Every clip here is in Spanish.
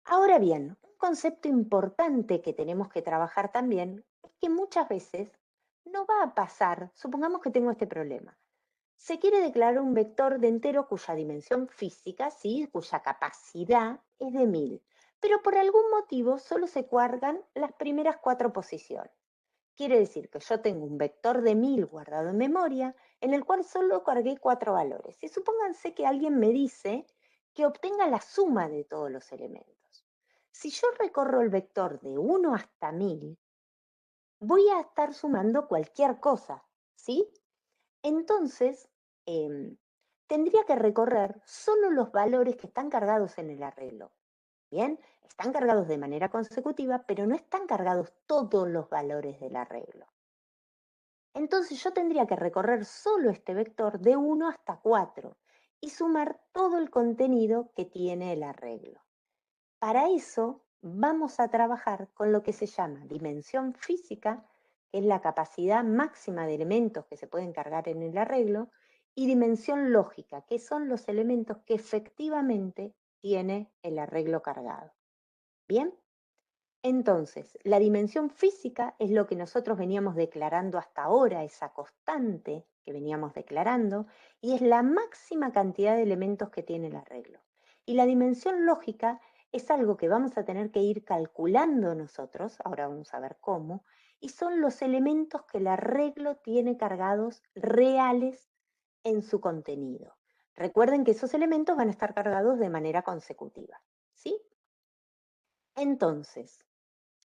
Ahora bien, un concepto importante que tenemos que trabajar también es que muchas veces no va a pasar, supongamos que tengo este problema. Se quiere declarar un vector de entero cuya dimensión física, sí, cuya capacidad es de 1000, pero por algún motivo solo se cargan las primeras 4 posiciones. Quiere decir que yo tengo un vector de 1000 guardado en memoria en el cual solo cargué 4 valores. Y supónganse que alguien me dice que obtenga la suma de todos los elementos. Si yo recorro el vector de 1 hasta 1000, voy a estar sumando cualquier cosa, ¿sí? Entonces, tendría que recorrer solo los valores que están cargados en el arreglo. Bien, están cargados de manera consecutiva, pero no están cargados todos los valores del arreglo. Entonces yo tendría que recorrer solo este vector de 1 hasta 4 y sumar todo el contenido que tiene el arreglo. Para eso vamos a trabajar con lo que se llama dimensión física, que es la capacidad máxima de elementos que se pueden cargar en el arreglo, y dimensión lógica, que son los elementos que efectivamente tiene el arreglo cargado. ¿Bien? Entonces, la dimensión física es lo que nosotros veníamos declarando hasta ahora, esa constante que veníamos declarando, y es la máxima cantidad de elementos que tiene el arreglo. Y la dimensión lógica es algo que vamos a tener que ir calculando nosotros, ahora vamos a ver cómo, y son los elementos que el arreglo tiene cargados reales en su contenido. Recuerden que esos elementos van a estar cargados de manera consecutiva, ¿sí? Entonces,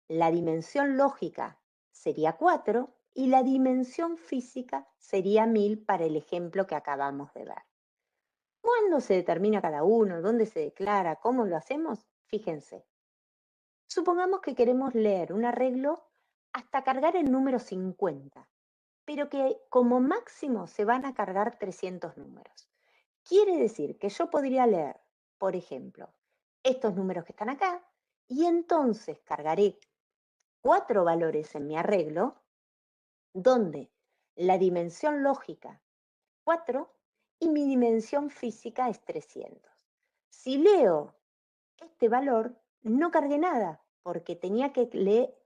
la dimensión lógica sería 4 y la dimensión física sería 1000 para el ejemplo que acabamos de ver. ¿Cuándo se determina cada uno? ¿Dónde se declara? ¿Cómo lo hacemos? Fíjense. Supongamos que queremos leer un arreglo hasta cargar el número 50, pero que como máximo se van a cargar 300 números. Quiere decir que yo podría leer, por ejemplo, estos números que están acá y entonces cargaré 4 valores en mi arreglo, donde la dimensión lógica 4 y mi dimensión física es 300. Si leo este valor, no cargué nada, porque tenía que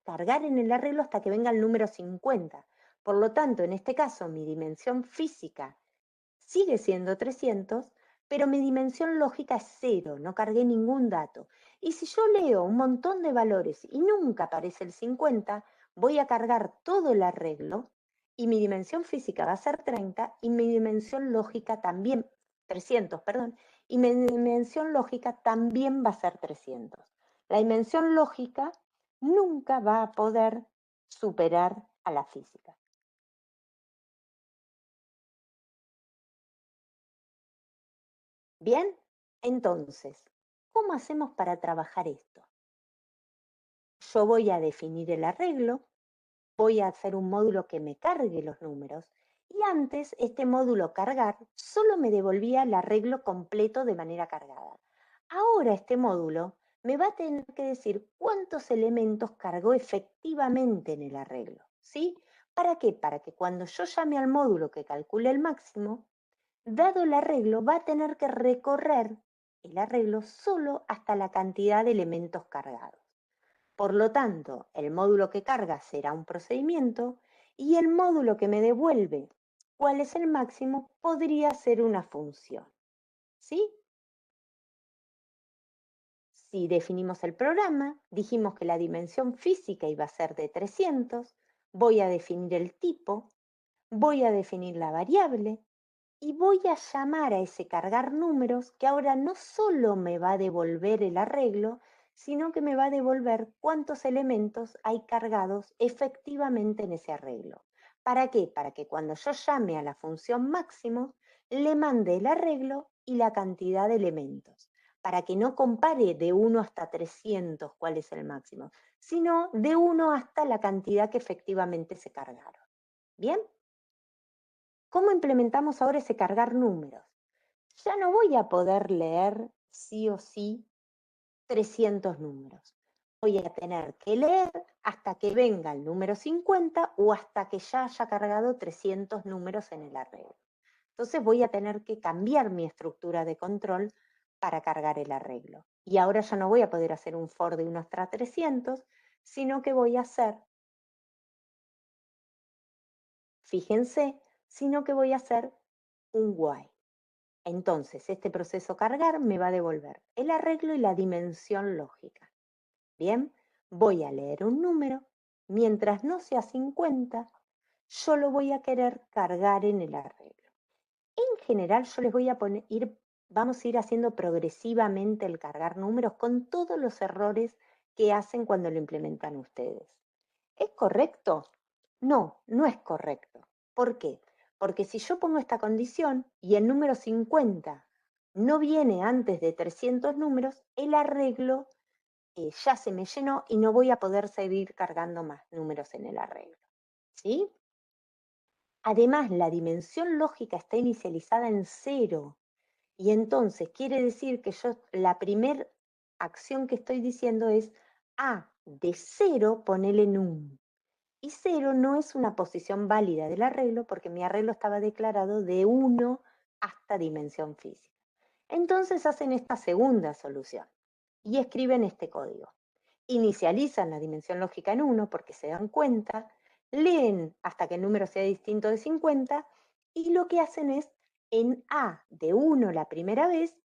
cargar en el arreglo hasta que venga el número 50. Por lo tanto, en este caso, mi dimensión física sigue siendo 300, pero mi dimensión lógica es 0, no cargué ningún dato. Y si yo leo un montón de valores y nunca aparece el 50, voy a cargar todo el arreglo y mi dimensión física va a ser 30 y mi dimensión lógica también, 300, perdón, y mi dimensión lógica también va a ser 300. La dimensión lógica nunca va a poder superar a la física. Bien, entonces, ¿cómo hacemos para trabajar esto? Yo voy a definir el arreglo, voy a hacer un módulo que me cargue los números y antes este módulo cargar solo me devolvía el arreglo completo de manera cargada. Ahora este módulo me va a tener que decir cuántos elementos cargó efectivamente en el arreglo, ¿sí? ¿Para qué? Para que cuando yo llame al módulo que calcule el máximo, dado el arreglo, va a tener que recorrer el arreglo solo hasta la cantidad de elementos cargados. Por lo tanto, el módulo que carga será un procedimiento y el módulo que me devuelve cuál es el máximo podría ser una función. ¿Sí? Si definimos el programa, dijimos que la dimensión física iba a ser de 300, voy a definir el tipo, voy a definir la variable, y voy a llamar a ese cargar números que ahora no solo me va a devolver el arreglo, sino que me va a devolver cuántos elementos hay cargados efectivamente en ese arreglo. ¿Para qué? Para que cuando yo llame a la función máximo, le mande el arreglo y la cantidad de elementos, para que no compare de 1 hasta 300 cuál es el máximo, sino de 1 hasta la cantidad que efectivamente se cargaron. ¿Bien? ¿Cómo implementamos ahora ese cargar números? Ya no voy a poder leer sí o sí 300 números. Voy a tener que leer hasta que venga el número 50 o hasta que ya haya cargado 300 números en el arreglo. Entonces voy a tener que cambiar mi estructura de control para cargar el arreglo. Y ahora ya no voy a poder hacer un for de 1 hasta 300, sino que voy a hacer, fíjense, sino que voy a hacer un while. Entonces, este proceso cargar me va a devolver el arreglo y la dimensión lógica. Bien, voy a leer un número. Mientras no sea 50, yo lo voy a querer cargar en el arreglo. En general, yo les voy a vamos a ir haciendo progresivamente el cargar números con todos los errores que hacen cuando lo implementan ustedes. ¿Es correcto? No, no es correcto. ¿Por qué? Porque si yo pongo esta condición y el número 50 no viene antes de 300 números, el arreglo ya se me llenó y no voy a poder seguir cargando más números en el arreglo. ¿Sí? Además, la dimensión lógica está inicializada en 0. Y entonces quiere decir que yo la primera acción que estoy diciendo es A de 0, ponele num. Y 0 no es una posición válida del arreglo porque mi arreglo estaba declarado de 1 hasta dimensión física. Entonces hacen esta segunda solución y escriben este código. Inicializan la dimensión lógica en 1 porque se dan cuenta, leen hasta que el número sea distinto de 50 y lo que hacen es en A de 1 la primera vez,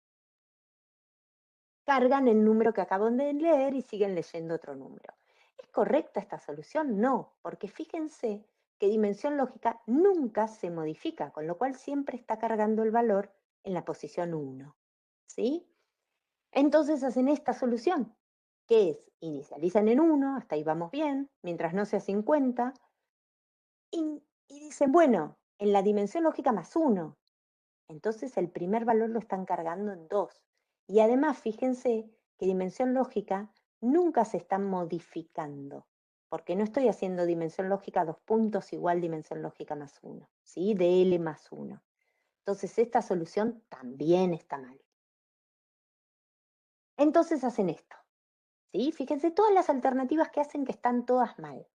cargan el número que acaban de leer y siguen leyendo otro número. ¿Es correcta esta solución? No, porque fíjense que dimensión lógica nunca se modifica, con lo cual siempre está cargando el valor en la posición 1. ¿Sí? Entonces hacen esta solución, que es inicializan en 1, hasta ahí vamos bien, mientras no sea 50, y dicen, bueno, en la dimensión lógica más 1, entonces el primer valor lo están cargando en 2. Y además, fíjense que dimensión lógica nunca se está modificando, porque no estoy haciendo dimensión lógica 2 puntos igual dimensión lógica más 1, ¿sí? DL más 1. Entonces esta solución también está mal. Entonces hacen esto, ¿sí? Fíjense todas las alternativas que hacen que están todas mal.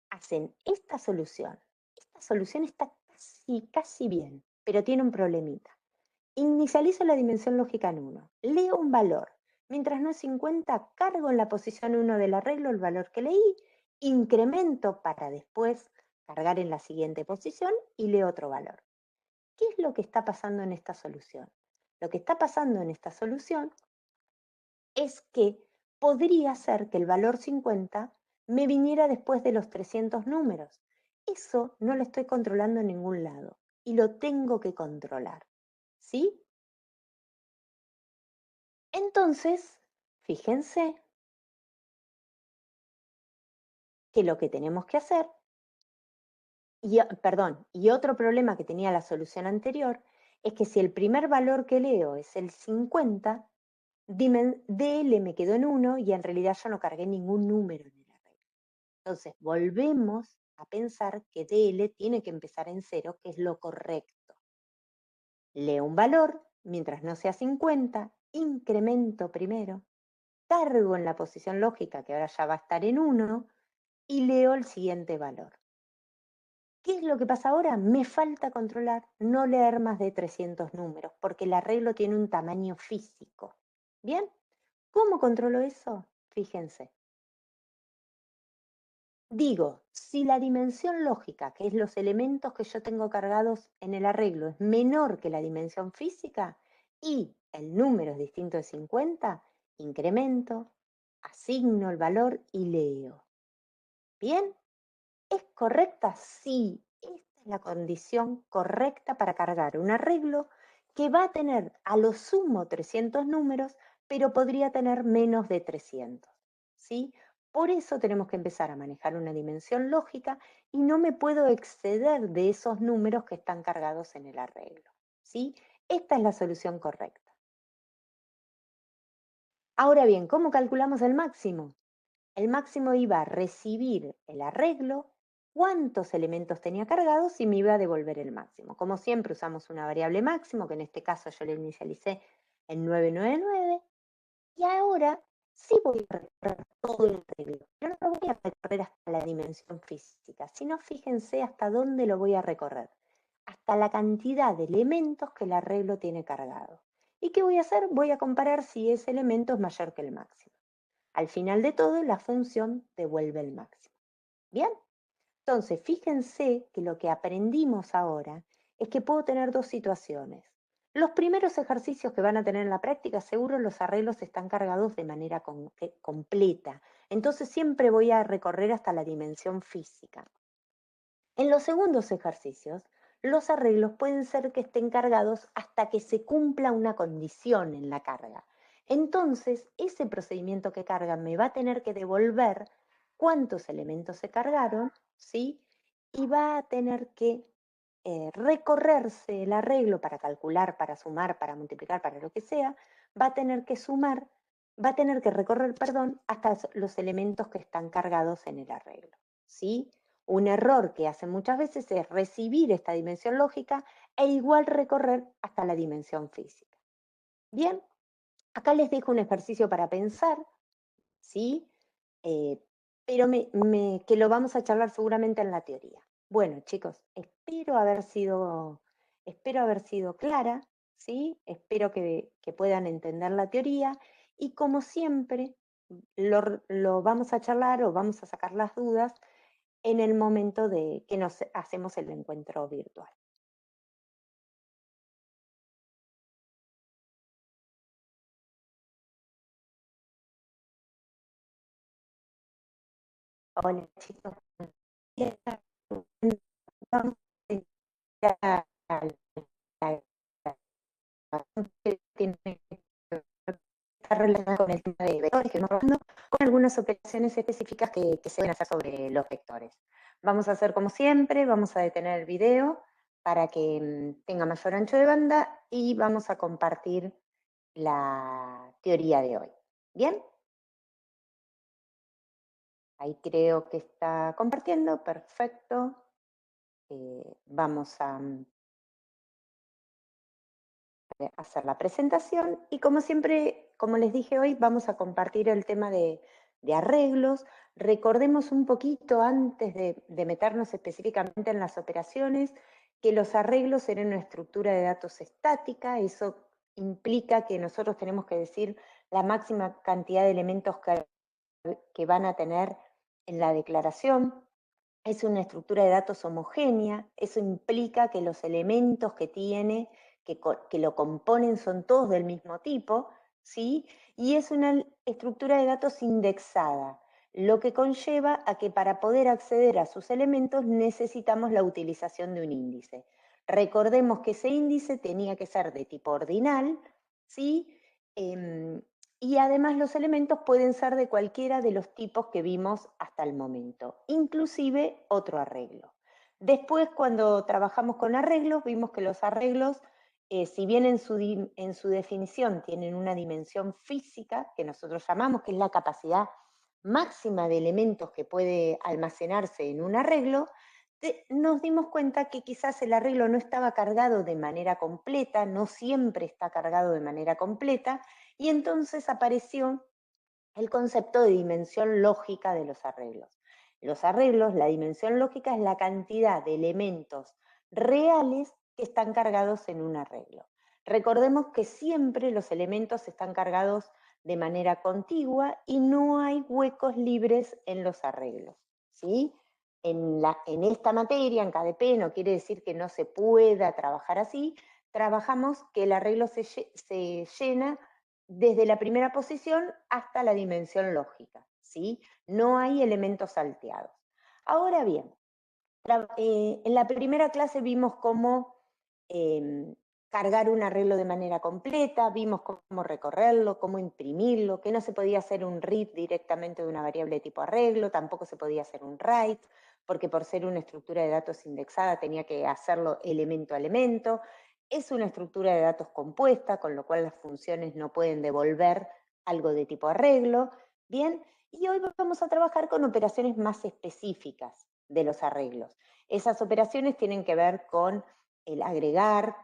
Hacen esta solución. Esta solución está casi bien, pero tiene un problemita. Inicializo la dimensión lógica en 1, leo un valor. Mientras no es 50, cargo en la posición 1 del arreglo el valor que leí, incremento para después cargar en la siguiente posición y leo otro valor. ¿Qué es lo que está pasando en esta solución? Lo que está pasando en esta solución es que podría ser que el valor 50 me viniera después de los 300 números. Eso no lo estoy controlando en ningún lado y lo tengo que controlar. ¿Sí? Entonces, fíjense que lo que tenemos que hacer, y otro problema que tenía la solución anterior, es que si el primer valor que leo es el 50, DL me quedó en 1 y en realidad yo no cargué ningún número en el arreglo. Entonces, volvemos a pensar que DL tiene que empezar en 0, que es lo correcto. Leo un valor, mientras no sea 50, incremento primero, cargo en la posición lógica, que ahora ya va a estar en 1, y leo el siguiente valor. ¿Qué es lo que pasa ahora? Me falta controlar no leer más de 300 números, porque el arreglo tiene un tamaño físico. ¿Bien? ¿Cómo controlo eso? Fíjense. Digo, si la dimensión lógica, que es los elementos que yo tengo cargados en el arreglo, es menor que la dimensión física y el número es distinto de 50, incremento, asigno el valor y leo. ¿Bien? ¿Es correcta? Sí, esta es la condición correcta para cargar un arreglo que va a tener a lo sumo 300 números, pero podría tener menos de 300. ¿Sí? Por eso tenemos que empezar a manejar una dimensión lógica y no me puedo exceder de esos números que están cargados en el arreglo. ¿Sí? Esta es la solución correcta. Ahora bien, ¿cómo calculamos el máximo? El máximo iba a recibir el arreglo, cuántos elementos tenía cargados y me iba a devolver el máximo. Como siempre usamos una variable máximo, que en este caso yo le inicialicé en 999, y ahora sí voy a recorrer todo el arreglo. Yo no lo voy a recorrer hasta la dimensión física, sino fíjense hasta dónde lo voy a recorrer. hasta la cantidad de elementos que el arreglo tiene cargado. ¿Y qué voy a hacer? Voy a comparar si ese elemento es mayor que el máximo. Al final de todo, la función devuelve el máximo. ¿Bien? Entonces, fíjense que lo que aprendimos ahora es que puedo tener dos situaciones. Los primeros ejercicios que van a tener en la práctica, seguro los arreglos están cargados de manera completa. Entonces, siempre voy a recorrer hasta la dimensión física. En los segundos ejercicios, los arreglos pueden ser que estén cargados hasta que se cumpla una condición en la carga. Entonces, ese procedimiento que carga me va a tener que devolver cuántos elementos se cargaron, ¿sí? Y va a tener que recorrerse el arreglo para calcular, para sumar, para multiplicar, para lo que sea, va a tener que sumar, va a tener que recorrer, perdón, hasta los elementos que están cargados en el arreglo, ¿sí? Un error que hacen muchas veces es recibir esta dimensión lógica e igual recorrer hasta la dimensión física. Bien, acá les dejo un ejercicio para pensar, ¿sí? Eh, pero que lo vamos a charlar seguramente en la teoría. Bueno, chicos, espero haber sido clara, ¿sí? Espero que puedan entender la teoría y como siempre lo vamos a charlar o vamos a sacar las dudas en el momento de que nos hacemos el encuentro virtual. Hola chicos, vamos a que tiene que estar relacionada con el tema de vectores que estamos hablando, con algunas operaciones específicas que se van a hacer sobre los vectores. Vamos a hacer como siempre, vamos a detener el video para que tenga mayor ancho de banda y vamos a compartir la teoría de hoy. ¿Bien? Ahí creo que está compartiendo, perfecto. Vamos a hacer la presentación y como siempre, como les dije hoy, vamos a compartir el tema de arreglos. Recordemos un poquito antes de meternos específicamente en las operaciones, que los arreglos eran una estructura de datos estática, eso implica que nosotros tenemos que decir la máxima cantidad de elementos que van a tener en la declaración. Es una estructura de datos homogénea, eso implica que los elementos que tiene, que lo componen, son todos del mismo tipo, ¿sí? Y es una estructura de datos indexada, lo que conlleva a que para poder acceder a sus elementos necesitamos la utilización de un índice. Recordemos que ese índice tenía que ser de tipo ordinal, ¿sí? Y además los elementos pueden ser de cualquiera de los tipos que vimos hasta el momento, inclusive otro arreglo. Después, cuando trabajamos con arreglos, vimos que los arreglos, si bien en su definición tienen una dimensión física, que nosotros llamamos, que es la capacidad máxima de elementos que puede almacenarse en un arreglo, nos dimos cuenta que quizás el arreglo no estaba cargado de manera completa, no siempre está cargado de manera completa, y entonces apareció el concepto de dimensión lógica de los arreglos. Los arreglos, la dimensión lógica es la cantidad de elementos reales que están cargados en un arreglo. Recordemos que siempre los elementos están cargados de manera contigua y no hay huecos libres en los arreglos, ¿sí? En esta materia, en KDP, no quiere decir que no se pueda trabajar así, trabajamos que el arreglo se llena desde la primera posición hasta la dimensión lógica, ¿sí? No hay elementos salteados. Ahora bien, en la primera clase vimos cómo cargar un arreglo de manera completa, vimos cómo recorrerlo, cómo imprimirlo, que no se podía hacer un read directamente de una variable tipo arreglo, tampoco se podía hacer un write, porque por ser una estructura de datos indexada tenía que hacerlo elemento a elemento. Es una estructura de datos compuesta, con lo cual las funciones no pueden devolver algo de tipo arreglo. Bien, y hoy vamos a trabajar con operaciones más específicas de los arreglos. Esas operaciones tienen que ver con el agregar,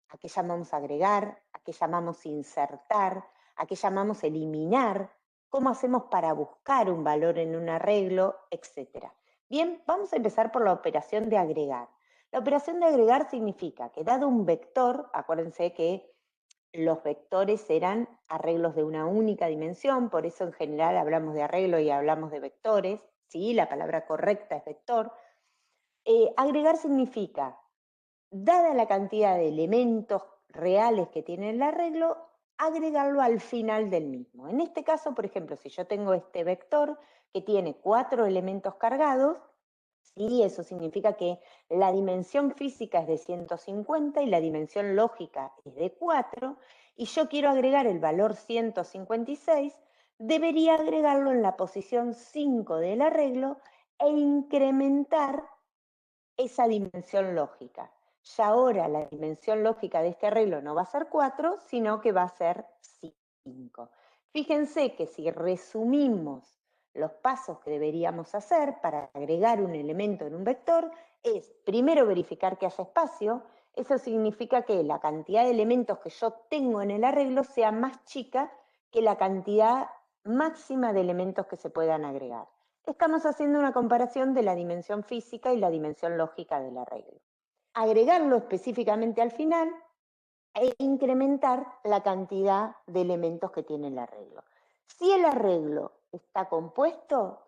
a qué llamamos agregar, a qué llamamos insertar, a qué llamamos eliminar, cómo hacemos para buscar un valor en un arreglo, etc. Bien, vamos a empezar por la operación de agregar. La operación de agregar significa que dado un vector, acuérdense que los vectores eran arreglos de una única dimensión, por eso en general hablamos de arreglo y hablamos de vectores, ¿sí? La palabra correcta es vector. Agregar significa, dada la cantidad de elementos reales que tiene el arreglo, agregarlo al final del mismo. En este caso, por ejemplo, si yo tengo este vector que tiene 4 elementos cargados, ¿sí? Eso significa que la dimensión física es de 150 y la dimensión lógica es de 4, y yo quiero agregar el valor 156, debería agregarlo en la posición 5 del arreglo e incrementar esa dimensión lógica. Ya ahora la dimensión lógica de este arreglo no va a ser 4, sino que va a ser 5. Fíjense que si resumimos los pasos que deberíamos hacer para agregar un elemento en un vector, es primero verificar que haya espacio. Eso significa que la cantidad de elementos que yo tengo en el arreglo sea más chica que la cantidad máxima de elementos que se puedan agregar. Estamos haciendo una comparación de la dimensión física y la dimensión lógica del arreglo. Agregarlo específicamente al final e incrementar la cantidad de elementos que tiene el arreglo. Si el arreglo está completo,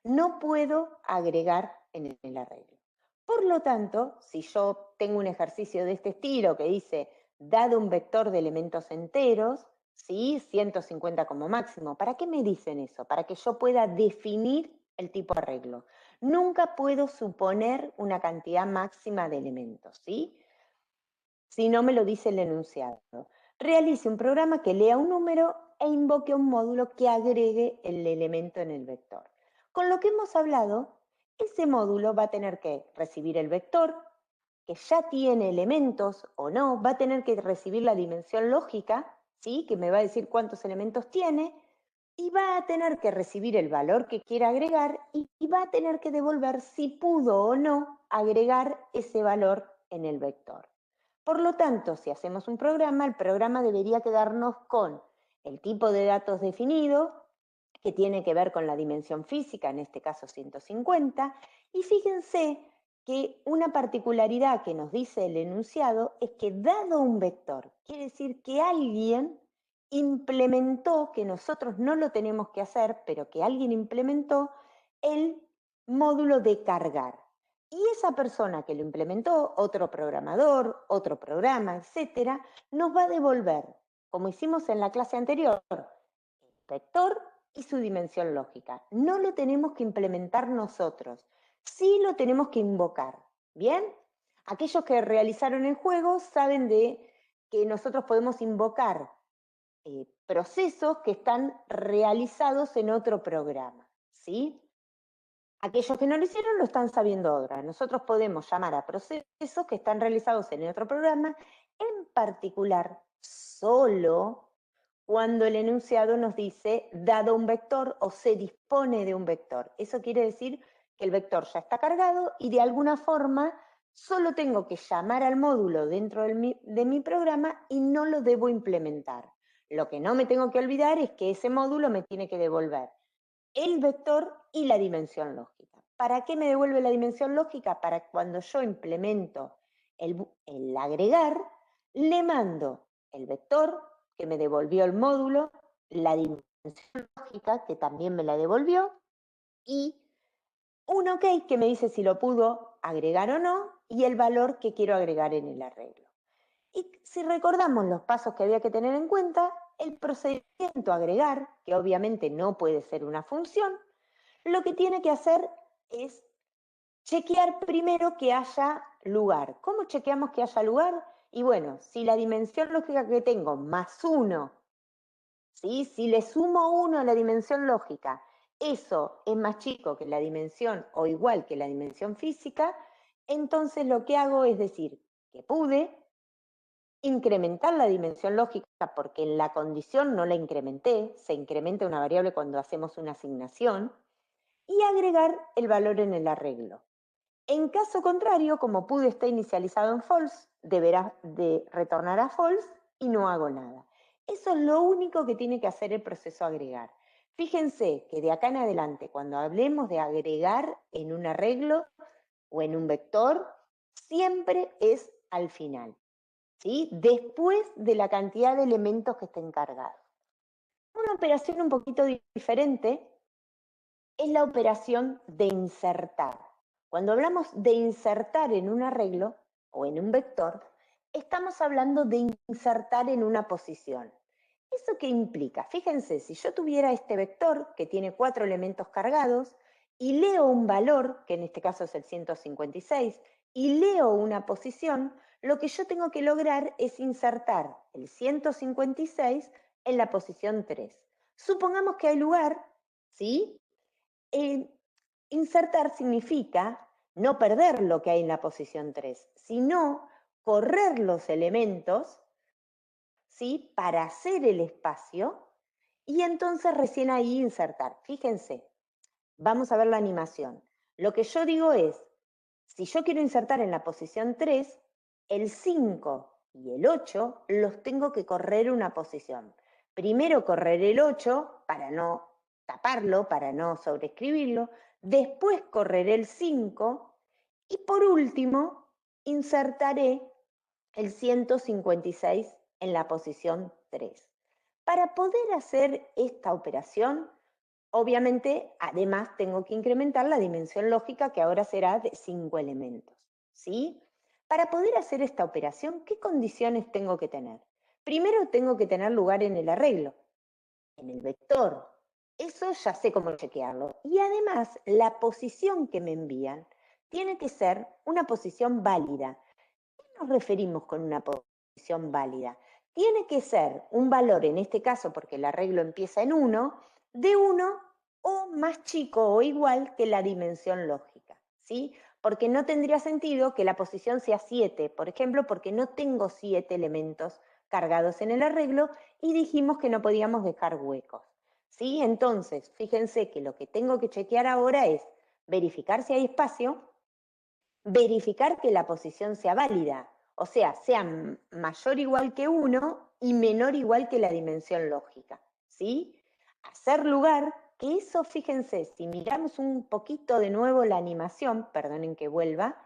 no puedo agregar en el arreglo. Por lo tanto, si yo tengo un ejercicio de este estilo que dice, dado un vector de elementos enteros, ¿sí? 150 como máximo, ¿para qué me dicen eso? Para que yo pueda definir el tipo de arreglo. Nunca puedo suponer una cantidad máxima de elementos, ¿sí? Si no me lo dice el enunciado. Realice un programa que lea un número e invoque un módulo que agregue el elemento en el vector. Con lo que hemos hablado, ese módulo va a tener que recibir el vector, que ya tiene elementos o no, va a tener que recibir la dimensión lógica, ¿sí? Que me va a decir cuántos elementos tiene, y va a tener que recibir el valor que quiera agregar y va a tener que devolver si pudo o no agregar ese valor en el vector. Por lo tanto, si hacemos un programa, el programa debería quedarnos con el tipo de datos definido, que tiene que ver con la dimensión física, en este caso 150, y fíjense que una particularidad que nos dice el enunciado es que dado un vector, quiere decir que alguien implementó, que nosotros no lo tenemos que hacer, pero que alguien implementó el módulo de cargar. Y esa persona que lo implementó, otro programador, otro programa, etcétera, nos va a devolver, como hicimos en la clase anterior, el vector y su dimensión lógica. No lo tenemos que implementar nosotros, sí lo tenemos que invocar. ¿Bien? Aquellos que realizaron el juego saben de que nosotros podemos invocar procesos que están realizados en otro programa, ¿sí? Aquellos que no lo hicieron lo están sabiendo ahora. Nosotros podemos llamar a procesos que están realizados en otro programa, en particular solo cuando el enunciado nos dice dado un vector o se dispone de un vector. Eso quiere decir que el vector ya está cargado y de alguna forma solo tengo que llamar al módulo dentro de mi programa y no lo debo implementar. Lo que no me tengo que olvidar es que ese módulo me tiene que devolver el vector y la dimensión lógica. ¿Para qué me devuelve la dimensión lógica? Para cuando yo implemento el agregar, le mando el vector que me devolvió el módulo, la dimensión lógica que también me la devolvió y un OK que me dice si lo pudo agregar o no y el valor que quiero agregar en el arreglo. Y si recordamos los pasos que había que tener en cuenta, el procedimiento agregar, que obviamente no puede ser una función, lo que tiene que hacer es chequear primero que haya lugar. ¿Cómo chequeamos que haya lugar? Y bueno, si la dimensión lógica que tengo más 1, ¿sí? Si le sumo 1 a la dimensión lógica, eso es más chico que la dimensión o igual que la dimensión física, entonces lo que hago es decir que pude incrementar la dimensión lógica porque en la condición no la incrementé, se incrementa una variable cuando hacemos una asignación, y agregar el valor en el arreglo. En caso contrario, como pude está inicializado en false, deberá de retornar a false y no hago nada. Eso es lo único que tiene que hacer el proceso agregar. Fíjense que de acá en adelante, cuando hablemos de agregar en un arreglo, o en un vector, siempre es al final, ¿sí? Después de la cantidad de elementos que estén cargados. Una operación un poquito diferente es la operación de insertar. Cuando hablamos de insertar en un arreglo o en un vector, estamos hablando de insertar en una posición. ¿Eso qué implica? Fíjense, si yo tuviera este vector que tiene 4 elementos cargados y leo un valor, que en este caso es el 156, y leo una posición, lo que yo tengo que lograr es insertar el 156 en la posición 3. Supongamos que hay lugar, ¿sí? Insertar significa no perder lo que hay en la posición 3, sino correr los elementos, ¿sí? Para hacer el espacio y entonces recién ahí insertar. Fíjense, vamos a ver la animación. Lo que yo digo es, si yo quiero insertar en la posición 3, el 5 y el 8 los tengo que correr una posición. Primero correr el 8 para no taparlo, para no sobreescribirlo. Después correré el 5 y por último insertaré el 156 en la posición 3. Para poder hacer esta operación, obviamente, además tengo que incrementar la dimensión lógica, que ahora será de 5 elementos, ¿sí? Para poder hacer esta operación, ¿qué condiciones tengo que tener? Primero tengo que tener lugar en el arreglo, en el vector. Eso ya sé cómo chequearlo. Y además, la posición que me envían tiene que ser una posición válida. ¿A qué nos referimos con una posición válida? Tiene que ser un valor, en este caso, porque el arreglo empieza en 1, de 1 o más chico o igual que la dimensión lógica, ¿sí? Porque no tendría sentido que la posición sea 7, por ejemplo, porque no tengo 7 elementos cargados en el arreglo y dijimos que no podíamos dejar huecos, ¿sí? Entonces, fíjense que lo que tengo que chequear ahora es verificar si hay espacio, verificar que la posición sea válida, o sea mayor o igual que 1 y menor o igual que la dimensión lógica, ¿sí? Hacer lugar, que eso, fíjense, si miramos un poquito de nuevo la animación, perdonen que vuelva,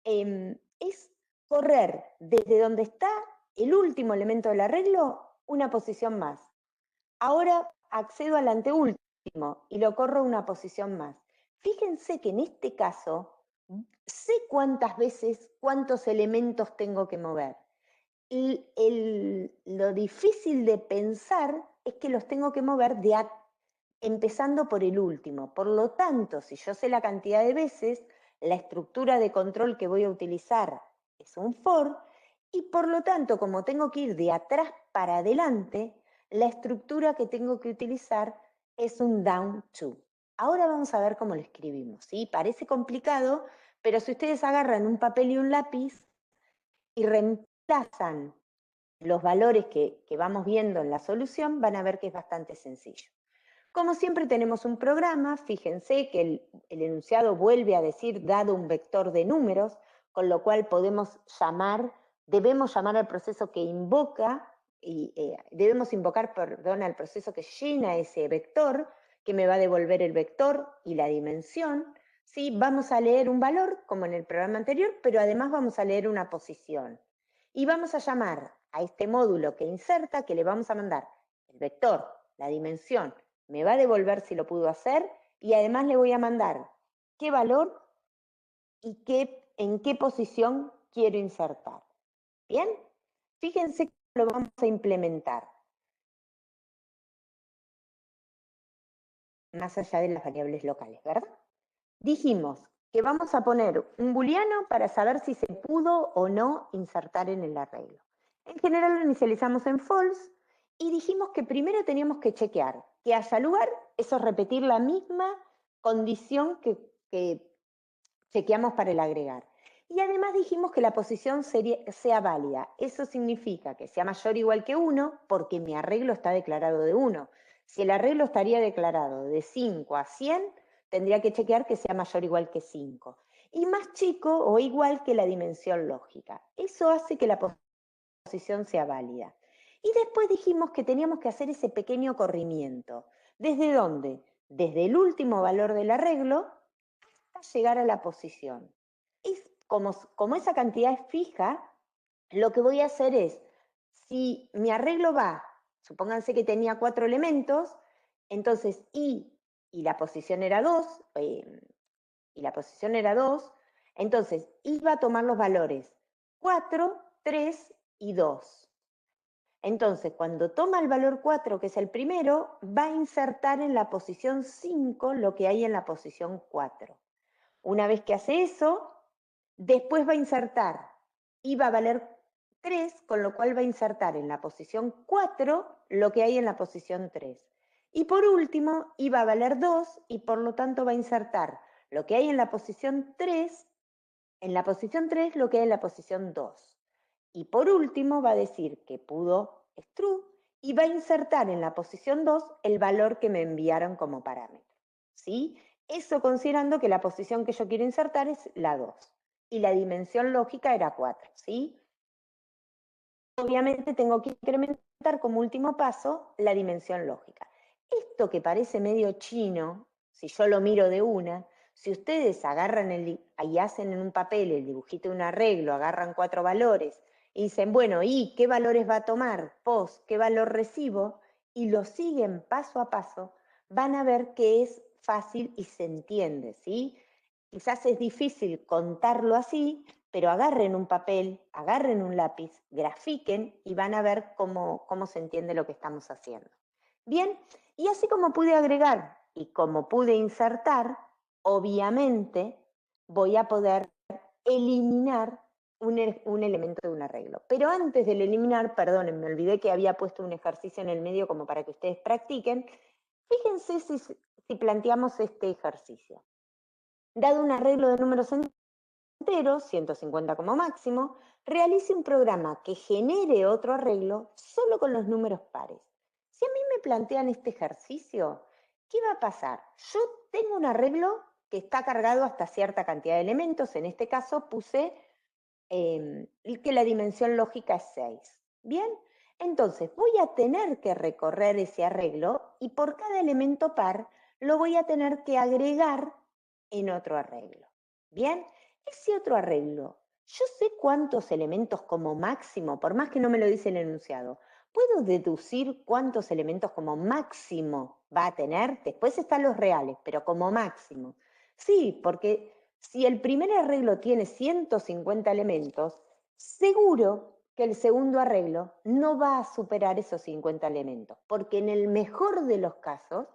es correr desde donde está el último elemento del arreglo una posición más. Ahora accedo al anteúltimo y lo corro una posición más. Fíjense que en este caso sé cuántas veces, cuántos elementos tengo que mover. Lo difícil de pensar es que los tengo que mover empezando por el último. Por lo tanto, si yo sé la cantidad de veces, la estructura de control que voy a utilizar es un for, y por lo tanto, como tengo que ir de atrás para adelante, la estructura que tengo que utilizar es un down to. Ahora vamos a ver cómo lo escribimos, ¿sí? Parece complicado, pero si ustedes agarran un papel y un lápiz y reemplazan los valores que vamos viendo en la solución, van a ver que es bastante sencillo. Como siempre tenemos un programa, fíjense que el enunciado vuelve a decir dado un vector de números, con lo cual debemos llamar al proceso que invoca, debemos invocar, perdón, al proceso que llena ese vector, que me va a devolver el vector y la dimensión. ¿Sí? Vamos a leer un valor, como en el programa anterior, pero además vamos a leer una posición. Y vamos a llamar a este módulo que inserta, que le vamos a mandar el vector, la dimensión, me va a devolver si lo pudo hacer y además le voy a mandar qué valor y en qué posición quiero insertar. ¿Bien? Fíjense que lo vamos a implementar. Más allá de las variables locales, ¿verdad? Dijimos que vamos a poner un booleano para saber si se pudo o no insertar en el arreglo. En general lo inicializamos en false y dijimos que primero teníamos que chequear que haya lugar, eso es repetir la misma condición que chequeamos para el agregar. Y además dijimos que la posición sea válida. Eso significa que sea mayor o igual que 1 porque mi arreglo está declarado de 1. Si el arreglo estaría declarado de 5 a 100, tendría que chequear que sea mayor o igual que 5. Y más chico o igual que la dimensión lógica. Eso hace que la posición sea válida. Y después dijimos que teníamos que hacer ese pequeño corrimiento. ¿Desde dónde? Desde el último valor del arreglo hasta llegar a la posición. como esa cantidad es fija, lo que voy a hacer es, si mi arreglo va, supónganse que tenía 4 elementos, entonces y la posición era 2, entonces iba a tomar los valores 4, 3 y 2. Entonces, cuando toma el valor 4, que es el primero, va a insertar en la posición 5 lo que hay en la posición 4. Una vez que hace eso, después va a insertar y va a valer 3, con lo cual va a insertar en la posición 4 lo que hay en la posición 3. Y por último, iba a valer 2 y por lo tanto va a insertar lo que hay en la posición 3, lo que hay en la posición 2. Y por último va a decir que pudo es true y va a insertar en la posición 2 el valor que me enviaron como parámetro. ¿Sí? Eso considerando que la posición que yo quiero insertar es la 2 y la dimensión lógica era 4. ¿Sí? Obviamente tengo que incrementar como último paso la dimensión lógica. Esto que parece medio chino, si yo lo miro de una, si ustedes agarran y hacen en un papel el dibujito de un arreglo, agarran 4 valores y dicen, bueno, ¿y qué valores va a tomar? Post, ¿qué valor recibo? Y lo siguen paso a paso, van a ver que es fácil y se entiende, ¿sí? Quizás es difícil contarlo así, pero agarren un papel, agarren un lápiz, grafiquen y van a ver cómo se entiende lo que estamos haciendo. Bien, y así como pude agregar y como pude insertar, obviamente voy a poder eliminar un elemento de un arreglo. Pero antes de eliminar, perdonen, me olvidé que había puesto un ejercicio en el medio como para que ustedes practiquen. Fíjense si planteamos este ejercicio. Dado un arreglo de números enteros, 150 como máximo, realice un programa que genere otro arreglo solo con los números pares. Si a mí me plantean este ejercicio, ¿qué va a pasar? Yo tengo un arreglo que está cargado hasta cierta cantidad de elementos, en este caso puse que la dimensión lógica es 6. ¿Bien? Entonces voy a tener que recorrer ese arreglo y por cada elemento par lo voy a tener que agregar en otro arreglo. ¿Bien? Ese otro arreglo, yo sé cuántos elementos como máximo, por más que no me lo dice el enunciado, ¿puedo deducir cuántos elementos como máximo va a tener? Después están los reales, pero como máximo. Sí, porque si el primer arreglo tiene 150 elementos, seguro que el segundo arreglo no va a superar esos 50 elementos, porque en el mejor de los casos,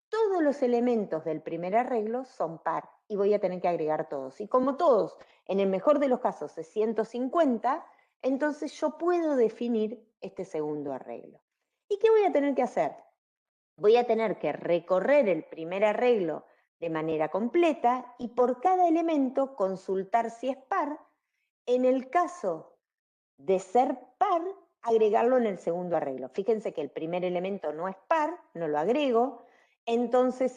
todos los elementos del primer arreglo son par y voy a tener que agregar todos. Y como todos, en el mejor de los casos, es 150, entonces yo puedo definir este segundo arreglo. ¿Y qué voy a tener que hacer? Voy a tener que recorrer el primer arreglo de manera completa y por cada elemento consultar si es par. En el caso de ser par, agregarlo en el segundo arreglo. Fíjense que el primer elemento no es par, no lo agrego, entonces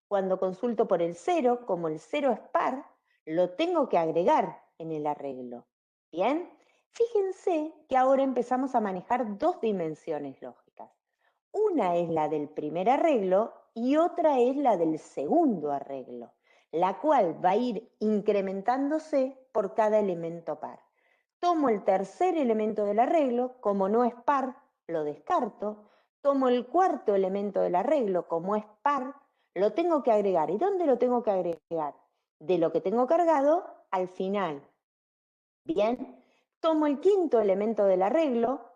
cuando consulto por el 0, como el 0 es par, lo tengo que agregar en el arreglo. ¿Bien? Fíjense que ahora empezamos a manejar dos dimensiones lógicas. Una es la del primer arreglo y otra es la del segundo arreglo, la cual va a ir incrementándose por cada elemento par. Tomo el tercer elemento del arreglo, como no es par, lo descarto. Tomo el cuarto elemento del arreglo, como es par, lo tengo que agregar. ¿Y dónde lo tengo que agregar? De lo que tengo cargado al final. Bien, tomo el quinto elemento del arreglo,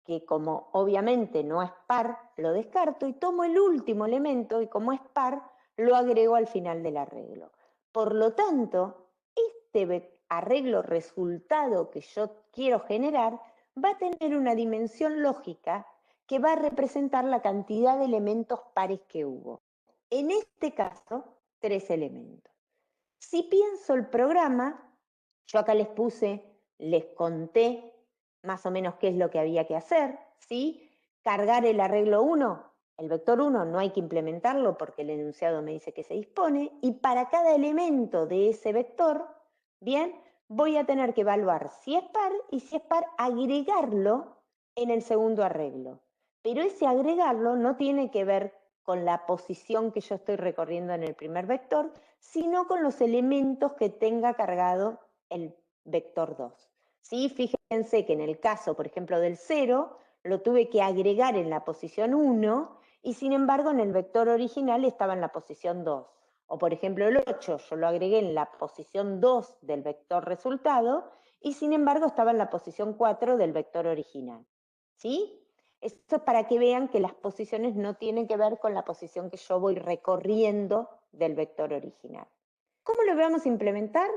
que como obviamente no es par, lo descarto, y tomo el último elemento, y como es par, lo agrego al final del arreglo. Por lo tanto, este arreglo resultado que yo quiero generar va a tener una dimensión lógica que va a representar la cantidad de elementos pares que hubo. En este caso, 3 elementos. Si pienso el programa, yo acá les conté más o menos qué es lo que había que hacer, ¿sí? Cargar el arreglo 1, el vector 1 no hay que implementarlo porque el enunciado me dice que se dispone, y para cada elemento de ese vector, bien, voy a tener que evaluar si es par y si es par, agregarlo en el segundo arreglo. Pero ese agregarlo no tiene que ver con la posición que yo estoy recorriendo en el primer vector, sino con los elementos que tenga cargado el vector 2. ¿Sí? Fíjense que en el caso, por ejemplo, del 0, lo tuve que agregar en la posición 1 y sin embargo en el vector original estaba en la posición 2. O por ejemplo el 8, yo lo agregué en la posición 2 del vector resultado y sin embargo estaba en la posición 4 del vector original. ¿Sí? Esto es para que vean que las posiciones no tienen que ver con la posición que yo voy recorriendo del vector original. ¿Cómo lo vamos a implementar?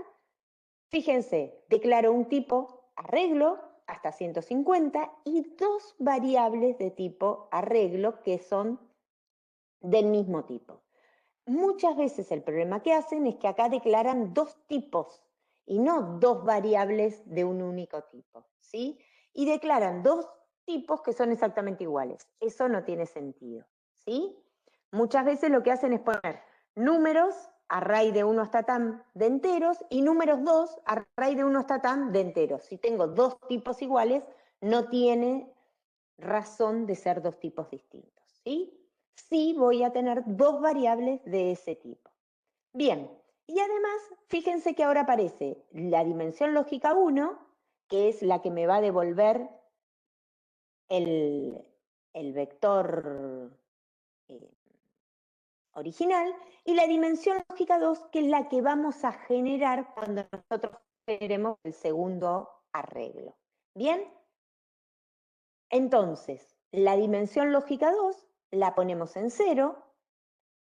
Fíjense, declaro un tipo arreglo hasta 150 y dos variables de tipo arreglo que son del mismo tipo. Muchas veces el problema que hacen es que acá declaran dos tipos y no dos variables de un único tipo, ¿sí? Y declaran dos tipos que son exactamente iguales. Eso no tiene sentido, ¿sí? Muchas veces lo que hacen es poner números array de 1 hasta tam de enteros y números 2 array de 1 hasta tam de enteros. Si tengo dos tipos iguales, no tiene razón de ser dos tipos distintos, ¿sí? Sí voy a tener dos variables de ese tipo. Bien, y además, fíjense que ahora aparece la dimensión lógica 1, que es la que me va a devolver el vector eh, original, y la dimensión lógica 2, que es la que vamos a generar cuando nosotros generemos el segundo arreglo. ¿Bien? Entonces, la dimensión lógica 2 la ponemos en 0.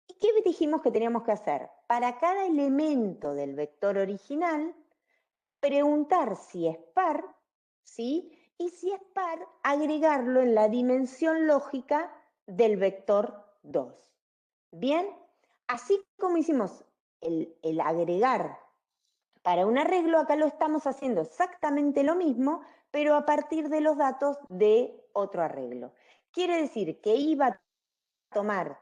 ¿Y qué dijimos que teníamos que hacer? Para cada elemento del vector original, preguntar si es par, ¿sí? Y si es par, agregarlo en la dimensión lógica del vector 2. ¿Bien? Así como hicimos el agregar para un arreglo, acá lo estamos haciendo exactamente lo mismo, pero a partir de los datos de otro arreglo. Quiere decir que iba a tomar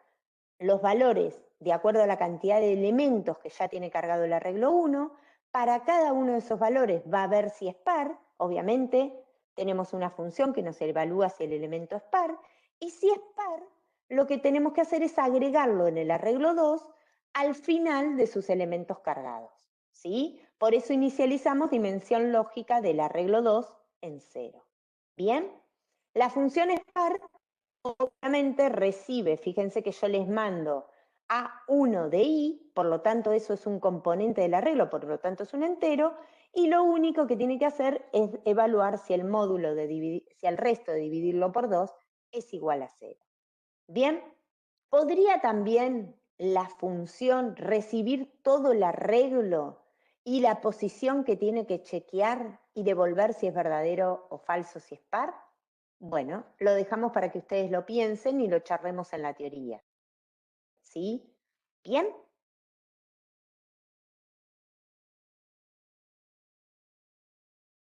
los valores de acuerdo a la cantidad de elementos que ya tiene cargado el arreglo 1. Para cada uno de esos valores va a ver si es par, obviamente tenemos una función que nos evalúa si el elemento es par, y si es par, lo que tenemos que hacer es agregarlo en el arreglo 2 al final de sus elementos cargados, ¿sí? Por eso inicializamos dimensión lógica del arreglo 2 en 0. ¿Bien? La función es par obviamente recibe, fíjense que yo les mando A1 de I, por lo tanto eso es un componente del arreglo, por lo tanto es un entero, y lo único que tiene que hacer es evaluar si el módulo de dividir, si el resto de dividirlo por 2 es igual a 0. Bien, podría también la función recibir todo el arreglo y la posición que tiene que chequear y devolver si es verdadero o falso, si es par. Bueno, lo dejamos para que ustedes lo piensen y lo charlemos en la teoría. ¿Sí? ¿Bien?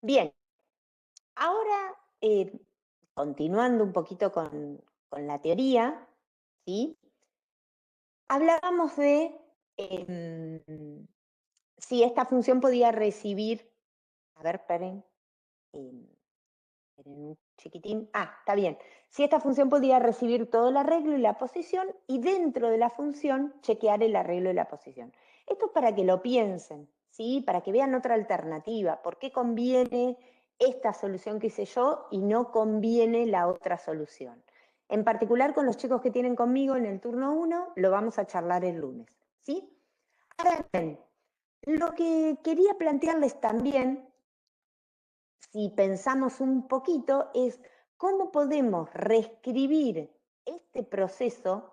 Bien. Ahora, continuando un poquito con la teoría, ¿sí? Hablábamos de si esta función podía recibir, a ver, esperen, un chiquitín. Ah, está bien. Si esta función podía recibir todo el arreglo y la posición y dentro de la función chequear el arreglo y la posición. Esto es para que lo piensen, ¿sí? Para que vean otra alternativa. ¿Por qué conviene esta solución que hice yo y no conviene la otra solución? En particular con los chicos que tienen conmigo en el turno 1, lo vamos a charlar el lunes, ¿sí? Ahora bien, lo que quería plantearles también, si pensamos un poquito, es cómo podemos reescribir este proceso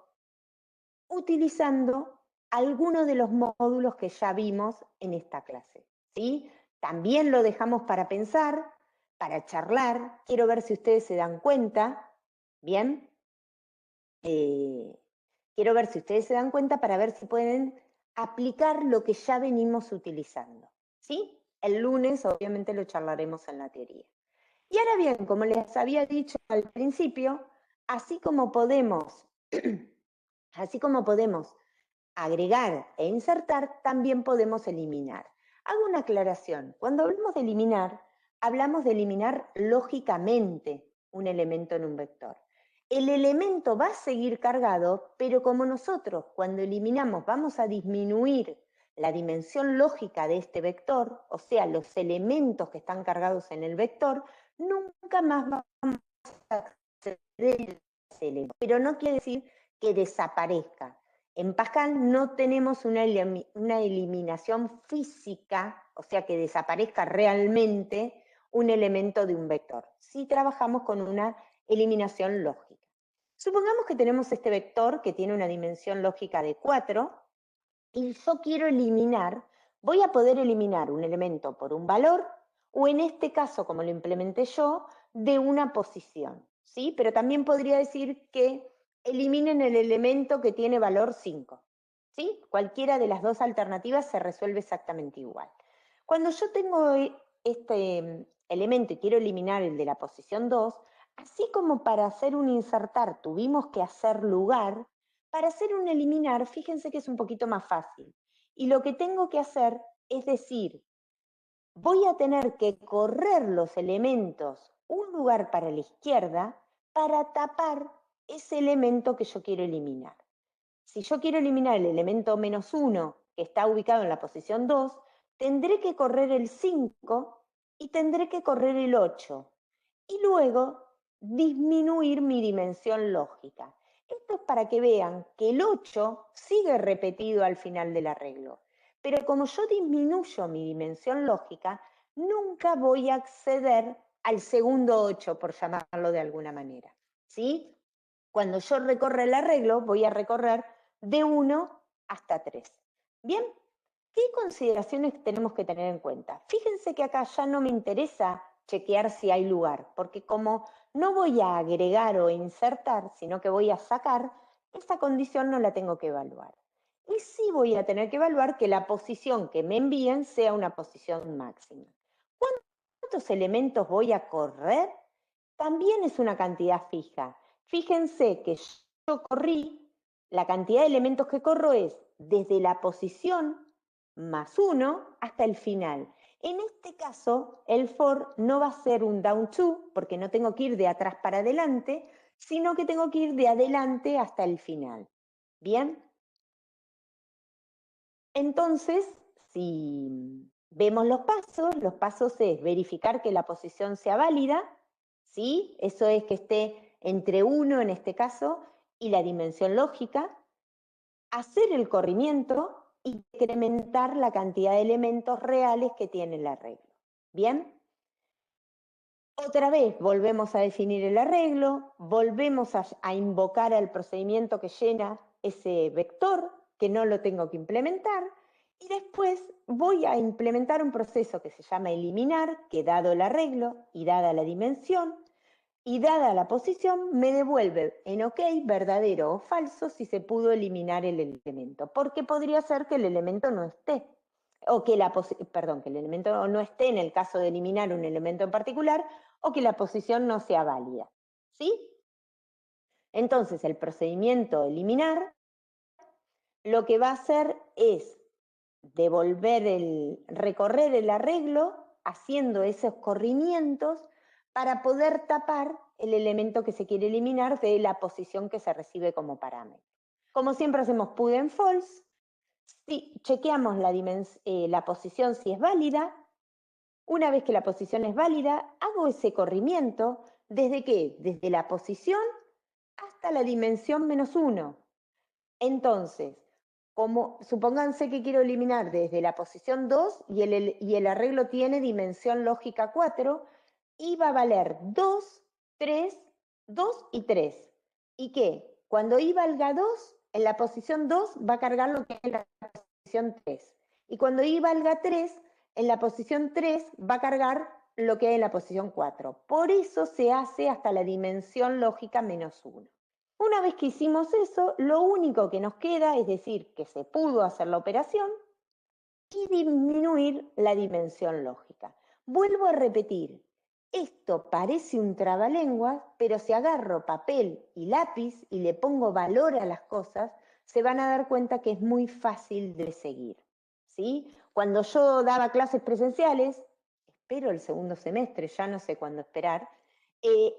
utilizando algunos de los módulos que ya vimos en esta clase, ¿sí? También lo dejamos para pensar, para charlar. Quiero ver si ustedes se dan cuenta, ¿bien? Quiero ver si ustedes se dan cuenta para ver si pueden aplicar lo que ya venimos utilizando, ¿sí? El lunes obviamente lo charlaremos en la teoría. Y ahora bien, como les había dicho al principio, así como podemos, así como podemos agregar e insertar, también podemos eliminar. Hago una aclaración. Cuando hablamos de eliminar, hablamos de eliminar lógicamente un elemento en un vector. El elemento va a seguir cargado, pero como nosotros cuando eliminamos vamos a disminuir la dimensión lógica de este vector, o sea, los elementos que están cargados en el vector, nunca más vamos a acceder a ese elemento. Pero no quiere decir que desaparezca. En Pascal no tenemos una eliminación física, o sea, que desaparezca realmente un elemento de un vector. Sí trabajamos con una eliminación lógica. Supongamos que tenemos este vector que tiene una dimensión lógica de 4 y yo quiero eliminar, voy a poder eliminar un elemento por un valor o en este caso, como lo implementé yo, de una posición, ¿sí? Pero también podría decir que eliminen el elemento que tiene valor 5, ¿sí? Cualquiera de las dos alternativas se resuelve exactamente igual. Cuando yo tengo este elemento y quiero eliminar el de la posición 2, así como para hacer un insertar tuvimos que hacer lugar, para hacer un eliminar, fíjense que es un poquito más fácil. Y lo que tengo que hacer es decir, voy a tener que correr los elementos un lugar para la izquierda para tapar ese elemento que yo quiero eliminar. Si yo quiero eliminar el elemento -1 que está ubicado en la posición 2, tendré que correr el 5 y tendré que correr el 8. Y luego disminuir mi dimensión lógica. Esto es para que vean que el 8 sigue repetido al final del arreglo. Pero como yo disminuyo mi dimensión lógica, nunca voy a acceder al segundo 8, por llamarlo de alguna manera. ¿Sí? Cuando yo recorra el arreglo, voy a recorrer de 1 hasta 3. Bien, ¿qué consideraciones tenemos que tener en cuenta? Fíjense que acá ya no me interesa chequear si hay lugar, porque como no voy a agregar o insertar, sino que voy a sacar, esta condición no la tengo que evaluar. Y sí voy a tener que evaluar que la posición que me envíen sea una posición máxima. ¿Cuántos elementos voy a correr? También es una cantidad fija. Fíjense que yo corrí, la cantidad de elementos que corro es desde la posición +1 hasta el final. En este caso, el for no va a ser un down to, porque no tengo que ir de atrás para adelante, sino que tengo que ir de adelante hasta el final. ¿Bien? Entonces, si vemos los pasos es verificar que la posición sea válida, ¿sí? Eso es que esté entre 1 en este caso y la dimensión lógica, hacer el corrimiento y incrementar la cantidad de elementos reales que tiene el arreglo. ¿Bien? Otra vez volvemos a definir el arreglo, volvemos a invocar al procedimiento que llena ese vector, que no lo tengo que implementar, y después voy a implementar un proceso que se llama eliminar, que dado el arreglo y dada la dimensión, y dada la posición, me devuelve en OK verdadero o falso si se pudo eliminar el elemento, porque podría ser que el elemento no esté, o que que el elemento no esté en el caso de eliminar un elemento en particular, o que la posición no sea válida. ¿Sí? Entonces, el procedimiento eliminar lo que va a hacer es recorrer el arreglo haciendo esos corrimientos para poder tapar el elemento que se quiere eliminar de la posición que se recibe como parámetro. Como siempre hacemos put en false, si chequeamos la posición si es válida. Una vez que la posición es válida, hago ese corrimiento desde ¿qué? Desde la posición hasta la dimensión -1. Entonces, supónganse que quiero eliminar desde la posición 2 y el arreglo tiene dimensión lógica 4 y va a valer 2, 3, 2 y 3. ¿Y qué? Cuando i valga 2, en la posición 2 va a cargar lo que es la posición 3. Y cuando i valga 3, en la posición 3 va a cargar lo que hay en la posición 4. Por eso se hace hasta la dimensión lógica -1. Una vez que hicimos eso, lo único que nos queda es decir que se pudo hacer la operación y disminuir la dimensión lógica. Vuelvo a repetir, esto parece un trabalenguas, pero si agarro papel y lápiz y le pongo valor a las cosas, se van a dar cuenta que es muy fácil de seguir. ¿Sí? Cuando yo daba clases presenciales, espero el segundo semestre, ya no sé cuándo esperar,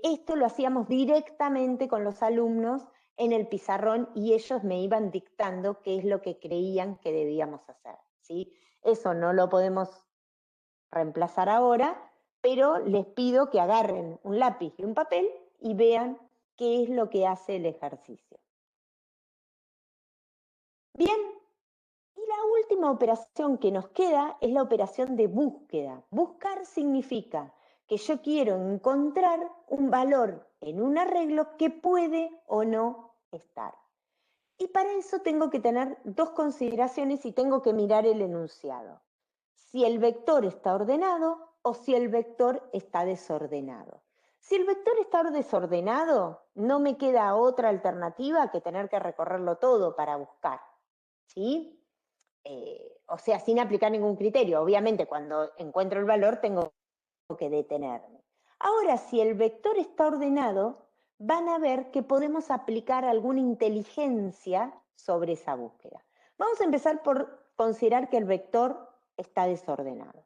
esto lo hacíamos directamente con los alumnos en el pizarrón y ellos me iban dictando qué es lo que creían que debíamos hacer. ¿sí? Eso no lo podemos reemplazar ahora, pero les pido que agarren un lápiz y un papel y vean qué es lo que hace el ejercicio. Bien, y la última operación que nos queda es la operación de búsqueda. Buscar significa que yo quiero encontrar un valor en un arreglo que puede o no estar. Y para eso tengo que tener dos consideraciones y tengo que mirar el enunciado. Si el vector está ordenado o si el vector está desordenado. Si el vector está desordenado, no me queda otra alternativa que tener que recorrerlo todo para buscar, ¿sí? O sea, sin aplicar ningún criterio. Obviamente, cuando encuentro el valor, tengo que detenerme. Ahora, si el vector está ordenado, van a ver que podemos aplicar alguna inteligencia sobre esa búsqueda. Vamos a empezar por considerar que el vector está desordenado.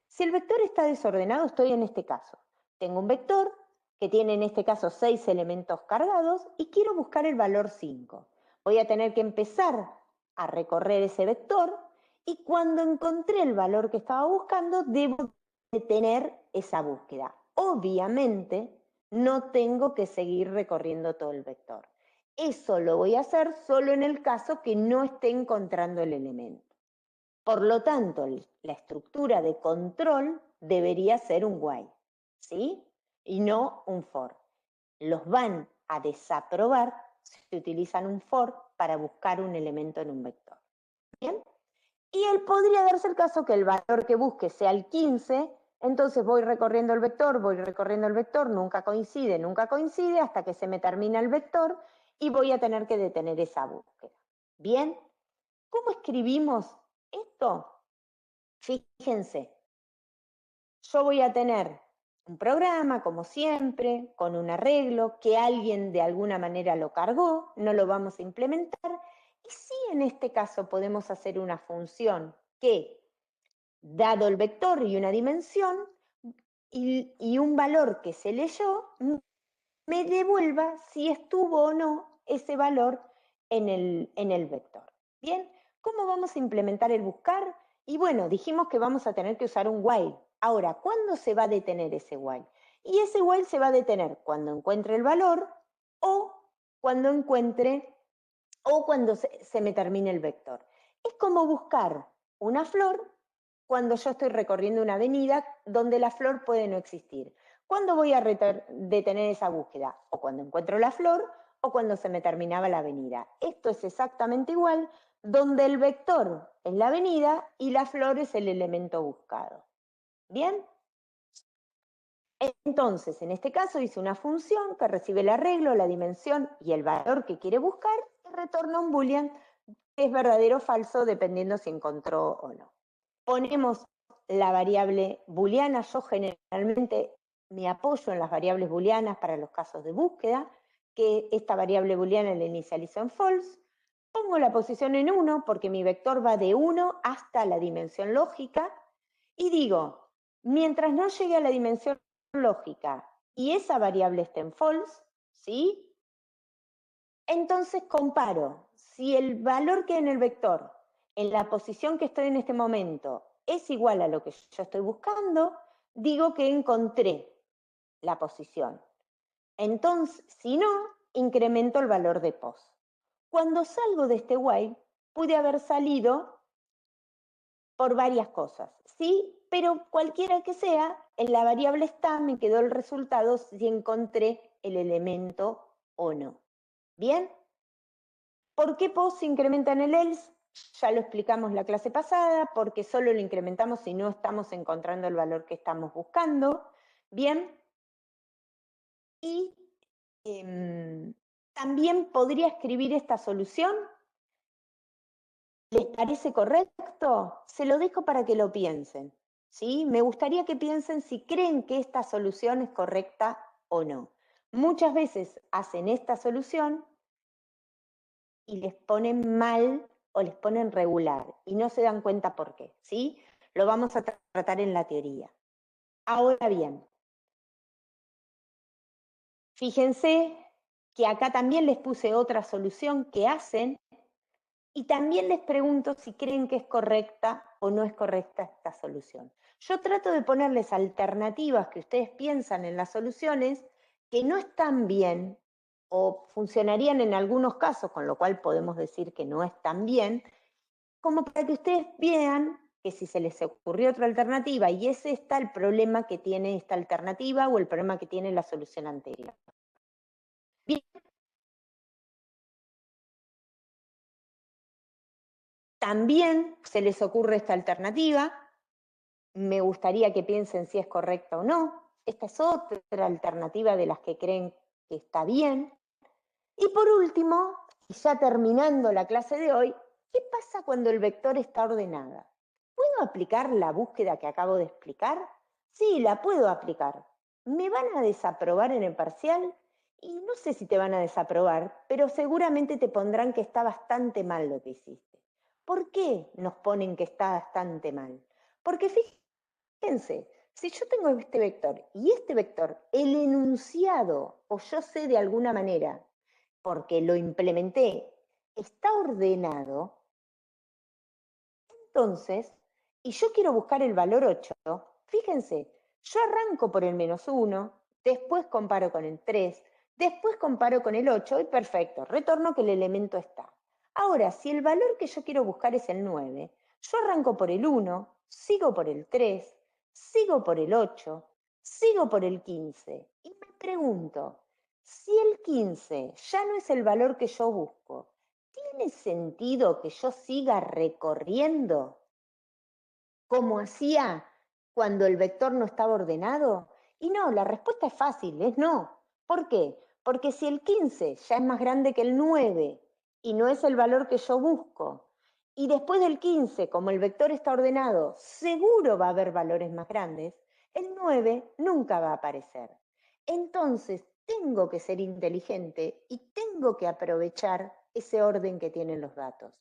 Si el vector está desordenado, estoy en este caso. Tengo un vector que tiene en este caso 6 elementos cargados y quiero buscar el valor 5. Voy a tener que empezar a recorrer ese vector y cuando encontré el valor que estaba buscando, debo detener esa búsqueda. Obviamente, no tengo que seguir recorriendo todo el vector. Eso lo voy a hacer solo en el caso que no esté encontrando el elemento. Por lo tanto, la estructura de control debería ser un while, ¿sí? Y no un for. Los van a desaprobar si utilizan un for para buscar un elemento en un vector. ¿Bien? Y él podría darse el caso que el valor que busque sea el 15, entonces voy recorriendo el vector, nunca coincide, hasta que se me termina el vector y voy a tener que detener esa búsqueda. ¿Bien? ¿Cómo escribimos esto? Fíjense, yo voy a tener un programa, como siempre, con un arreglo, que alguien de alguna manera lo cargó, no lo vamos a implementar, y sí en este caso podemos hacer una función que, dado el vector y una dimensión, y un valor que se leyó, me devuelva si estuvo o no ese valor en el vector. Bien, ¿cómo vamos a implementar el buscar? Y bueno, dijimos que vamos a tener que usar un while. Ahora, ¿cuándo se va a detener ese while? Y ese while se va a detener cuando encuentre el valor o cuando encuentre o cuando se me termine el vector. Es como buscar una flor cuando yo estoy recorriendo una avenida donde la flor puede no existir. ¿Cuándo voy a detener esa búsqueda? O cuando encuentro la flor o cuando se me terminaba la avenida. Esto es exactamente igual, donde el vector es la avenida y la flor es el elemento buscado. ¿Bien? Entonces, en este caso hice una función que recibe el arreglo, la dimensión y el valor que quiere buscar y retorna un boolean que es verdadero o falso dependiendo si encontró o no. Ponemos la variable booleana. Yo generalmente me apoyo en las variables booleanas para los casos de búsqueda, que esta variable booleana la inicializo en false. Pongo la posición en 1 porque mi vector va de 1 hasta la dimensión lógica y digo, mientras no llegue a la dimensión lógica y esa variable esté en false, ¿sí? Entonces comparo si el valor que hay en el vector, en la posición que estoy en este momento, es igual a lo que yo estoy buscando, digo que encontré la posición. Entonces, si no, incremento el valor de pos. Cuando salgo de este while, pude haber salido por varias cosas, ¿sí? Pero cualquiera que sea, en la variable está, me quedó el resultado si encontré el elemento o no. ¿Bien? ¿Por qué POS se incrementa en el else? Ya lo explicamos la clase pasada, porque solo lo incrementamos si no estamos encontrando el valor que estamos buscando. Bien. Y también podría escribir esta solución. ¿Les parece correcto? Se lo dejo para que lo piensen. ¿Sí? Me gustaría que piensen si creen que esta solución es correcta o no. Muchas veces hacen esta solución y les ponen mal o les ponen regular y no se dan cuenta por qué, ¿sí? Lo vamos a tratar en la teoría. Ahora bien, fíjense que acá también les puse otra solución que hacen Y también les pregunto si creen que es correcta o no es correcta esta solución. Yo trato de ponerles alternativas que ustedes piensan en las soluciones que no están bien o funcionarían en algunos casos, con lo cual podemos decir que no están bien, como para que ustedes vean que si se les ocurrió otra alternativa y ese está el problema que tiene esta alternativa o el problema que tiene la solución anterior. Bien, también se les ocurre esta alternativa, me gustaría que piensen si es correcta o no. Esta es otra alternativa de las que creen que está bien. Y por último, y ya terminando la clase de hoy, ¿qué pasa cuando el vector está ordenada? ¿Puedo aplicar la búsqueda que acabo de explicar? Sí, la puedo aplicar. ¿Me van a desaprobar en el parcial? Y no sé si te van a desaprobar, pero seguramente te pondrán que está bastante mal lo que hiciste. ¿Por qué nos ponen que está bastante mal? Porque fíjense, si yo tengo este vector y este vector, el enunciado, o yo sé de alguna manera, porque lo implementé, está ordenado, entonces, y yo quiero buscar el valor 8, fíjense, yo arranco por el -1, después comparo con el 3, después comparo con el 8 y perfecto, retorno que el elemento está. Ahora, si el valor que yo quiero buscar es el 9, yo arranco por el 1, sigo por el 3, sigo por el 8, sigo por el 15 y me pregunto, si el 15 ya no es el valor que yo busco, ¿tiene sentido que yo siga recorriendo como hacía cuando el vector no estaba ordenado? Y no, la respuesta es fácil, es no. ¿Por qué? Porque si el 15 ya es más grande que el 9 y no es el valor que yo busco, y después del 15, como el vector está ordenado, seguro va a haber valores más grandes, el 9 nunca va a aparecer. Entonces, tengo que ser inteligente y tengo que aprovechar ese orden que tienen los datos.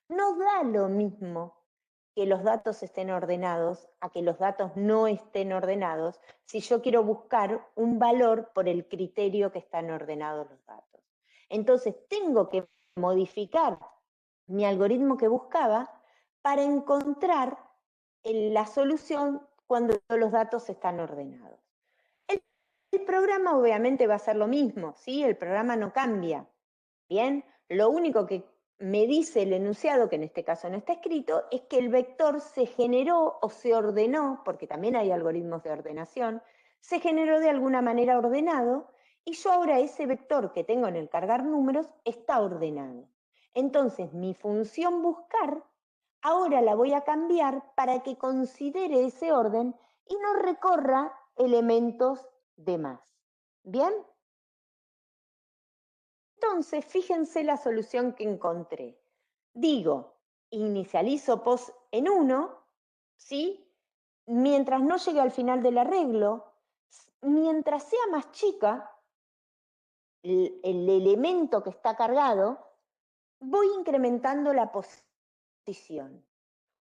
No da lo mismo que los datos estén ordenados a que los datos no estén ordenados si yo quiero buscar un valor por el criterio que están ordenados los datos. Entonces tengo que modificar mi algoritmo que buscaba para encontrar la solución cuando los datos están ordenados. El programa obviamente va a ser lo mismo, ¿sí? El programa no cambia. Bien, lo único que me dice el enunciado, que en este caso no está escrito, es que el vector se generó o se ordenó, porque también hay algoritmos de ordenación, se generó de alguna manera ordenado, y yo ahora ese vector que tengo en el cargar números está ordenado. Entonces mi función buscar, ahora la voy a cambiar para que considere ese orden y no recorra elementos de más. ¿Bien? Entonces, fíjense la solución que encontré. Digo, inicializo POS en 1, ¿sí? Mientras no llegue al final del arreglo, mientras sea más chica el elemento que está cargado, voy incrementando la posición.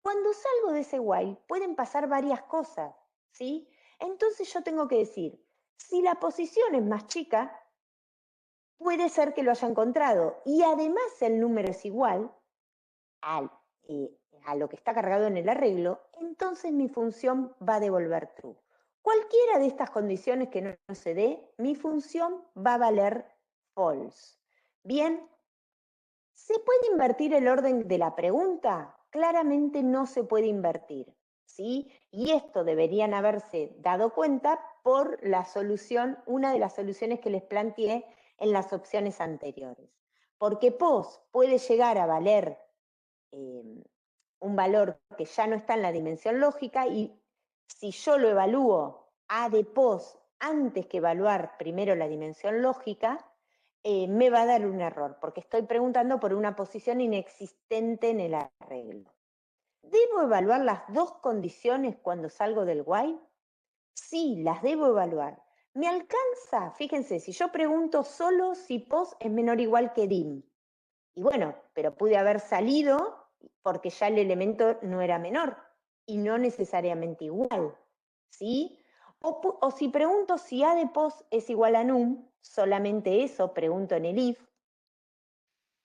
Cuando salgo de ese while, pueden pasar varias cosas, ¿sí? Entonces yo tengo que decir, si la posición es más chica, puede ser que lo haya encontrado y además el número es igual al, eh, a lo que está cargado en el arreglo, entonces mi función va a devolver true. Cualquiera de estas condiciones que no se dé, mi función va a valer false. Bien, ¿se puede invertir el orden de la pregunta? Claramente no se puede invertir, ¿sí? Y esto deberían haberse dado cuenta por la solución, una de las soluciones que les planteé en las opciones anteriores. Porque POS puede llegar a valer un valor que ya no está en la dimensión lógica y si yo lo evalúo A de POS antes que evaluar primero la dimensión lógica, me va a dar un error, porque estoy preguntando por una posición inexistente en el arreglo. ¿Debo evaluar las dos condiciones cuando salgo del while? Sí, las debo evaluar. ¿Me alcanza? Fíjense, si yo pregunto solo si POS es menor o igual que DIM, y bueno, pero pude haber salido porque ya el elemento no era menor y no necesariamente igual, ¿sí? O si pregunto si A de POS es igual a num, solamente eso pregunto en el if,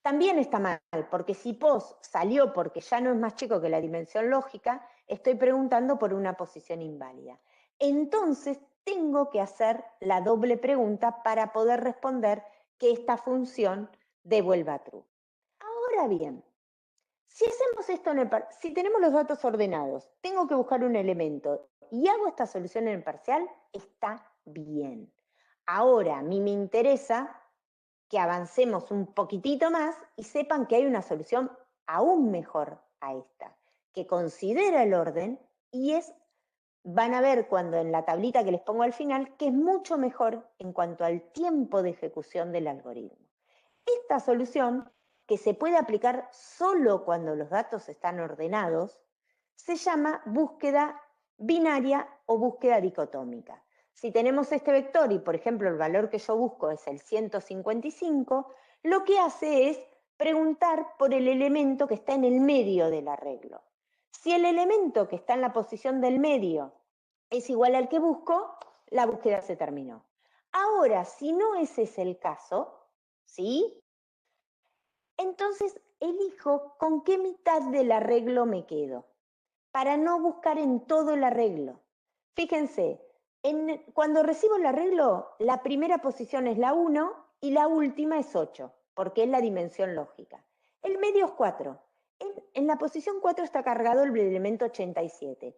También está mal, porque si POS salió porque ya no es más chico que la dimensión lógica, estoy preguntando por una posición inválida. Entonces, tengo que hacer la doble pregunta para poder responder que esta función devuelva true. Ahora bien, si hacemos esto si tenemos los datos ordenados, tengo que buscar un elemento y hago esta solución en el parcial, está bien. Ahora, a mí me interesa que avancemos un poquitito más y sepan que hay una solución aún mejor a esta, que considera el orden y van a ver cuando en la tablita que les pongo al final, que es mucho mejor en cuanto al tiempo de ejecución del algoritmo. Esta solución, que se puede aplicar solo cuando los datos están ordenados, se llama búsqueda binaria o búsqueda dicotómica. Si tenemos este vector y, por ejemplo, el valor que yo busco es el 155, lo que hace es preguntar por el elemento que está en el medio del arreglo. Si el elemento que está en la posición del medio es igual al que busco, la búsqueda se terminó. Ahora, si no ese es el caso, ¿sí? Entonces elijo con qué mitad del arreglo me quedo, para no buscar en todo el arreglo. Fíjense, cuando recibo el arreglo, la primera posición es la 1 y la última es 8, porque es la dimensión lógica. El medio es 4. En la posición 4 está cargado el elemento 87.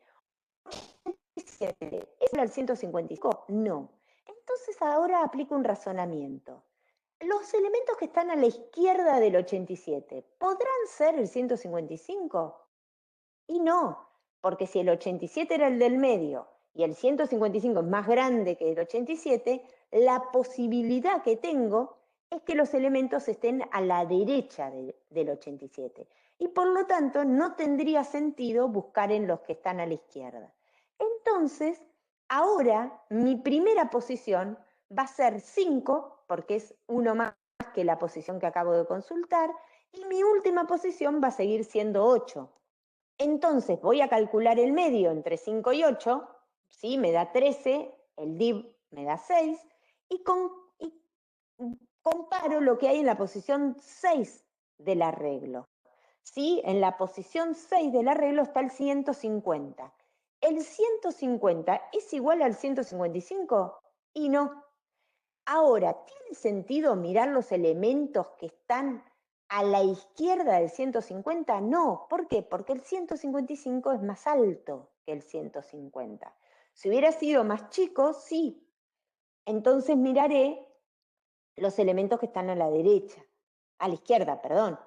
¿Es el 155? No. Entonces ahora aplico un razonamiento. Los elementos que están a la izquierda del 87, ¿podrán ser el 155? Y no, porque si el 87 era el del medio y el 155 es más grande que el 87, la posibilidad que tengo es que los elementos estén a la derecha del 87. Y por lo tanto no tendría sentido buscar en los que están a la izquierda. Entonces, ahora mi primera posición va a ser 5, porque es uno más que la posición que acabo de consultar, y mi última posición va a seguir siendo 8. Entonces voy a calcular el medio entre 5 y 8, ¿sí? Me da 13, el div me da 6, y comparo lo que hay en la posición 6 del arreglo. ¿Sí? En la posición 6 del arreglo está el 150. ¿El 150 es igual al 155? Y no. Ahora, ¿tiene sentido mirar los elementos que están a la izquierda del 150? No. ¿Por qué? Porque el 155 es más alto que el 150. Si hubiera sido más chico, sí. Entonces miraré los elementos que están a la derecha, a la izquierda, perdón.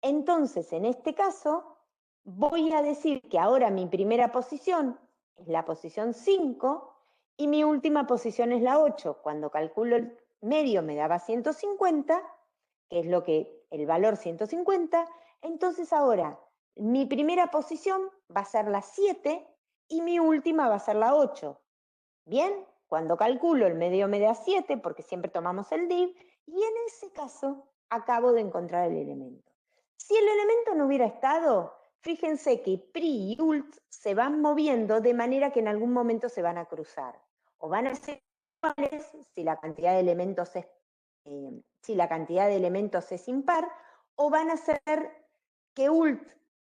Entonces, en este caso, voy a decir que ahora mi primera posición es la posición 5 y mi última posición es la 8. Cuando calculo el medio me daba 150, que es lo que el valor 150. Entonces ahora mi primera posición va a ser la 7 y mi última va a ser la 8. Bien, cuando calculo el medio me da 7 porque siempre tomamos el div y en ese caso acabo de encontrar el elemento. Si el elemento no hubiera estado, fíjense que pri y ult se van moviendo de manera que en algún momento se van a cruzar. O van a ser iguales si la cantidad de elementos es impar, o van a ser que ult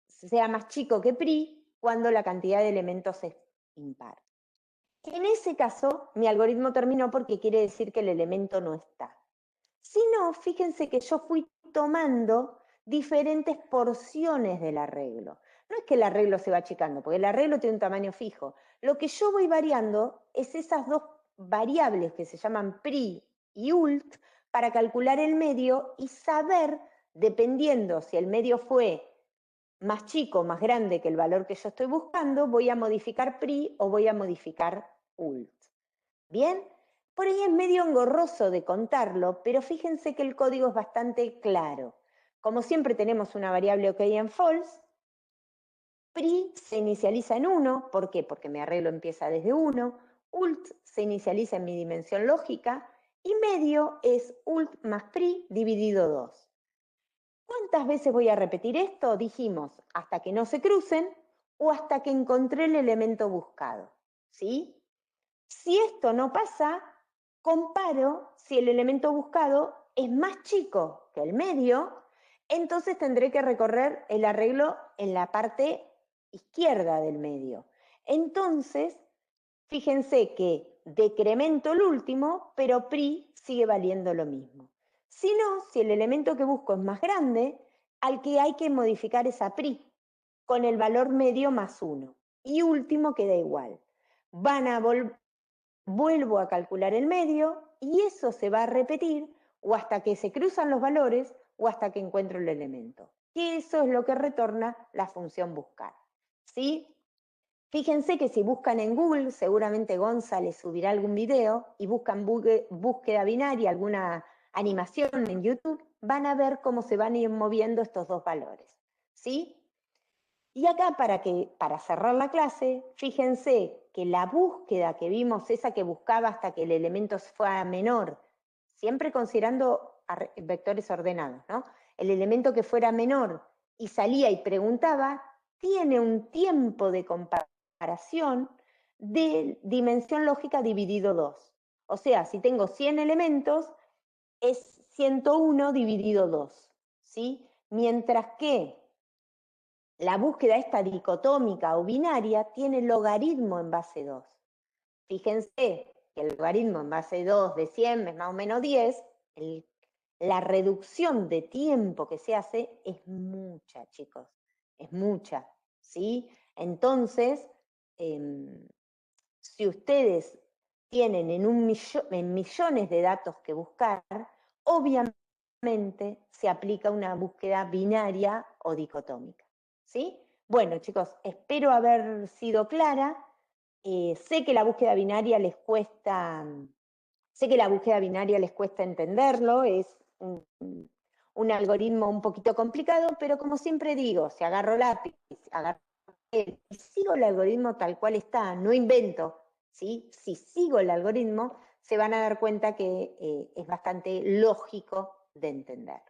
sea más chico que pri cuando la cantidad de elementos es impar. En ese caso, mi algoritmo terminó porque quiere decir que el elemento no está. Si no, fíjense que yo fui tomando diferentes porciones del arreglo. No es que el arreglo se va achicando, porque el arreglo tiene un tamaño fijo. Lo que yo voy variando es esas dos variables que se llaman pri y ult para calcular el medio y saber, dependiendo si el medio fue más chico, más grande que el valor que yo estoy buscando, voy a modificar pri o voy a modificar ult. ¿Bien? Por ahí es medio engorroso de contarlo, pero fíjense que el código es bastante claro. Como siempre tenemos una variable ok en false, pri se inicializa en 1, ¿por qué? Porque mi arreglo empieza desde 1, ult se inicializa en mi dimensión lógica, y medio es ult más pri dividido 2. ¿Cuántas veces voy a repetir esto? Dijimos, hasta que no se crucen o hasta que encontré el elemento buscado. ¿Sí? Si esto no pasa, comparo si el elemento buscado es más chico que el medio entonces tendré que recorrer el arreglo en la parte izquierda del medio. Entonces, fíjense que decremento el último, pero PRI sigue valiendo lo mismo. Si no, si el elemento que busco es más grande, al que hay que modificar esa PRI con el valor medio más 1. Y último queda igual. Vuelvo a calcular el medio y eso se va a repetir o hasta que se cruzan los valores o hasta que encuentro el elemento. Y eso es lo que retorna la función buscar. ¿Sí? Fíjense que si buscan en Google, seguramente González subirá algún video y buscan búsqueda binaria, alguna animación en YouTube, van a ver cómo se van a ir moviendo estos dos valores. ¿Sí? Y acá para cerrar la clase, fíjense que la búsqueda que vimos, esa que buscaba hasta que el elemento fuera menor, siempre considerando vectores ordenados, ¿no? El elemento que fuera menor y salía y preguntaba, tiene un tiempo de comparación de dimensión lógica dividido 2. O sea, si tengo 100 elementos, es 101 dividido 2, ¿sí? Mientras que la búsqueda esta dicotómica o binaria tiene logaritmo en base 2. Fíjense que el logaritmo en base 2 de 100 es más o menos 10, la reducción de tiempo que se hace es mucha, chicos, es mucha, ¿sí? Entonces, si ustedes tienen en millones de datos que buscar, obviamente se aplica una búsqueda binaria o dicotómica. ¿Sí? Bueno, chicos, espero haber sido clara. Sé que la búsqueda binaria les cuesta, entenderlo, es un algoritmo un poquito complicado, pero como siempre digo, si agarro lápiz, agarro papel y sigo el algoritmo tal cual está, no invento, ¿sí? Si sigo el algoritmo, se van a dar cuenta que es bastante lógico de entender.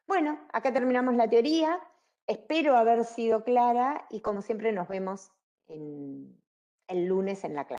Bueno, acá terminamos la teoría. Espero haber sido clara y como siempre nos vemos el lunes en la clase.